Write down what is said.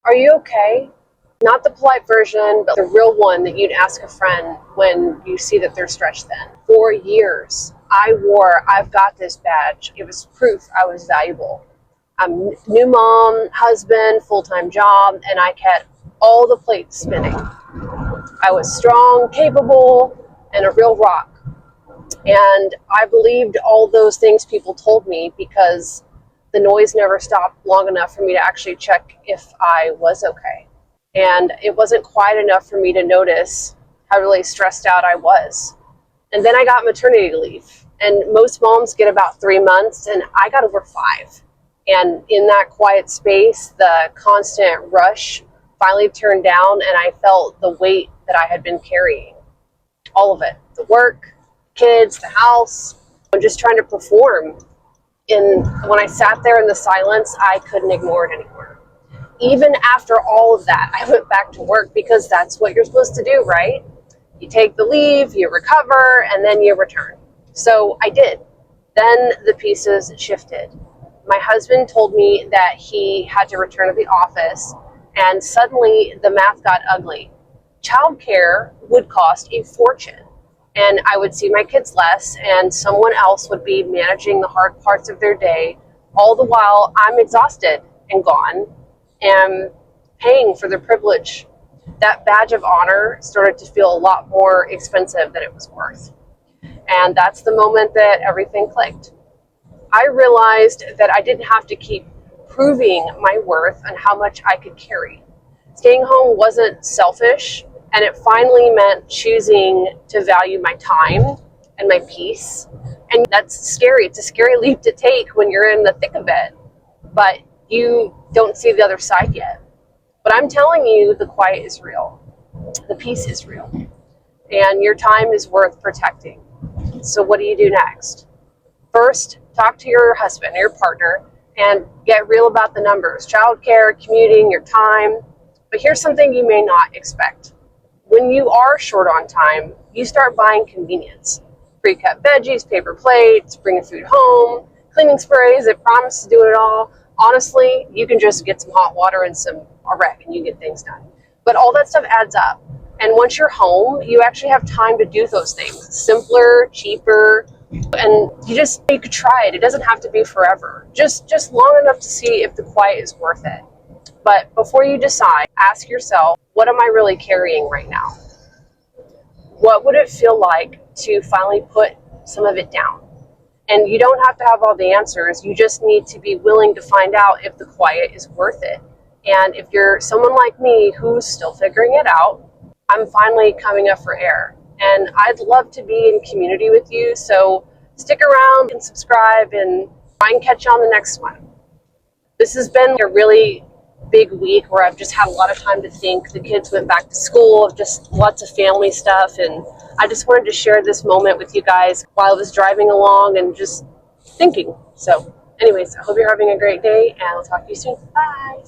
Are you okay? Not the polite version, but the real one that you'd ask a friend when you see that they're stretched thin. For years, I wore I've got this badge. It was proof I was valuable. I'm new mom, husband, full-time job, and I kept all the plates spinning. I was strong, capable, and a real rock. And I believed all those things people told me because the noise never stopped long enough for me to actually check if I was okay. And it wasn't quiet enough for me to notice how really stressed out I was. And then I got maternity leave. And most moms get about 3 months, and I got over 5. And in that quiet space, the constant rush finally turned down, and I felt the weight that I had been carrying. All of it. The work, kids, the house. I'm just trying to perform. And when I sat there in the silence, I couldn't ignore it anymore. Even after all of that, I went back to work because that's what you're supposed to do, right? You take the leave, you recover, and then you return. So I did. Then the pieces shifted. My husband told me that he had to return to the office, and suddenly the math got ugly. Childcare would cost a fortune, and I would see my kids less, and someone else would be managing the hard parts of their day, all the while I'm exhausted and gone, and paying for the privilege. That badge of honor started to feel a lot more expensive than it was worth. And that's the moment that everything clicked. I realized that I didn't have to keep proving my worth and how much I could carry. Staying home wasn't selfish, and it finally meant choosing to value my time and my peace. And that's scary. It's a scary leap to take when you're in the thick of it, but you don't see the other side yet. But I'm telling you, the quiet is real. The peace is real. And your time is worth protecting. So what do you do next? First, talk to your husband or your partner and get real about the numbers. Childcare, commuting, your time. But here's something you may not expect. When you are short on time, you start buying convenience. Pre-cut veggies, paper plates, bringing food home, cleaning sprays that promise to do it all. Honestly, you can just get some hot water and a rag and you get things done. But all that stuff adds up. And once you're home, you actually have time to do those things. Simpler, cheaper, and you could try it. It doesn't have to be forever. Just long enough to see if the quiet is worth it. But before you decide, ask yourself, what am I really carrying right now? What would it feel like to finally put some of it down? And you don't have to have all the answers. You just need to be willing to find out if the quiet is worth it. And if you're someone like me who's still figuring it out, I'm finally coming up for air. And I'd love to be in community with you. So stick around and subscribe, and try and catch you on the next one. This has been a really big week where I've just had a lot of time to think. The kids went back to school, just lots of family stuff, and I just wanted to share this moment with you guys while I was driving along and just thinking. So anyways, I hope you're having a great day, and I'll talk to you soon. Bye.